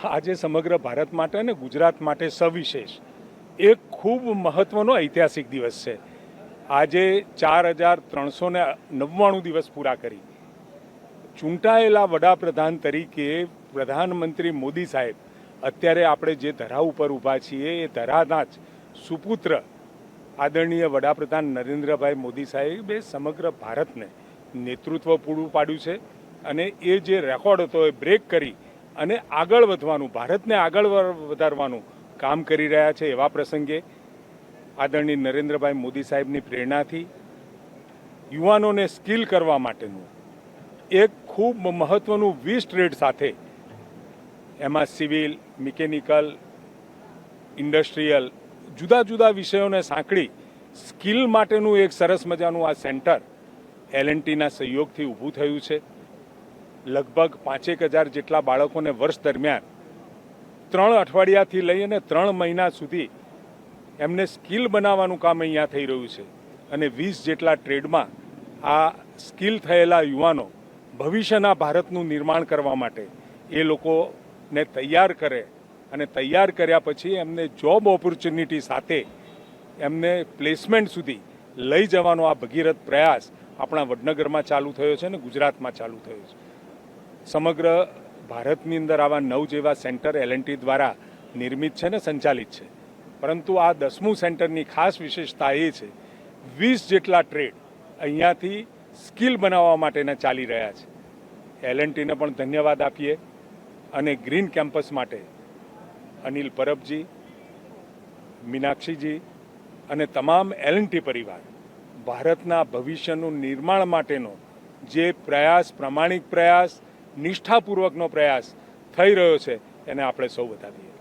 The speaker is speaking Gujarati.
આજે સમગ્ર ભારત માટે અને ગુજરાત માટે સવિશેષ એક ખૂબ મહત્વનો ઐતિહાસિક દિવસ છે. આજે 4399 દિવસ પૂરા કરી ચૂંટાયેલા વડાપ્રધાન તરીકે પ્રધાનમંત્રી મોદી સાહેબ અત્યારે આપણે જે ધરા ઉપર ઊભા છીએ એ ધરાના જ સુપુત્ર આદરણીય વડાપ્રધાન નરેન્દ્રભાઈ મોદી સાહેબે સમગ્ર ભારતને નેતૃત્વ પૂરું પાડ્યું છે અને એ જે રેકોર્ડ હતો એ બ્રેક કરી અને આગળ વધવાનું, ભારતને આગળ વધારવાનું કામ કરી રહ્યા છે. એવા પ્રસંગે આદરણીય નરેન્દ્રભાઈ મોદી સાહેબની પ્રેરણાથી યુવાનોને સ્કિલ કરવા માટેનું એક ખૂબ મહત્વનું 20 ટ્રેડ સાથે, એમાં સિવિલ, મિકેનિકલ, ઇન્ડસ્ટ્રીયલ, જુદા જુદા વિષયોને સાંકળી સ્કિલ માટેનું એક સરસ મજાનું આ સેન્ટર L&Tના સહયોગથી ઊભું થયું છે. લગભગ 5000 જેટલા બાળકોને વર્ષ દરમિયાન 3 અઠવાડિયાથી લઈ અને 3 મહિના સુધી એમને સ્કિલ બનાવવાનું કામ અહીંયા થઈ રહ્યું છે અને 20 જેટલા ટ્રેડમાં આ સ્કિલ થયેલા યુવાનો ભવિષ્યના ભારતનું નિર્માણ કરવા માટે એ લોકોને તૈયાર કરે અને તૈયાર કર્યા પછી એમને જોબ ઓપોર્ચ્યુનિટી સાથે એમને પ્લેસમેન્ટ સુધી લઈ જવાનો આ ભગીરથ પ્રયાસ આપણા વડનગરમાં ચાલુ થયો છે અને ગુજરાતમાં ચાલુ થયો છે. સમગ્ર ભારતની અંદર આવા 9 જેવા સેન્ટર L&T દ્વારા નિર્મિત છે ને સંચાલિત છે. પરંતુ આ 10મું સેન્ટરની ખાસ વિશેષતા એ છે 20 જેટલા ટ્રેડ અહીંયાથી સ્કિલ બનાવવા માટેના ચાલી રહ્યા છે. L&Tને પણ ધન્યવાદ આપીએ અને ગ્રીન કેમ્પસ માટે અનિલ પરબજી, મીનાક્ષીજી અને તમામ L&T પરિવાર ભારતના ભવિષ્યનું નિર્માણ માટેનો જે પ્રયાસ, પ્રામાણિક પ્રયાસ, નિષ્ઠાપૂર્વકનો પ્રયાસ થઈ રહ્યો છે એને આપણે સૌ બતાવીએ.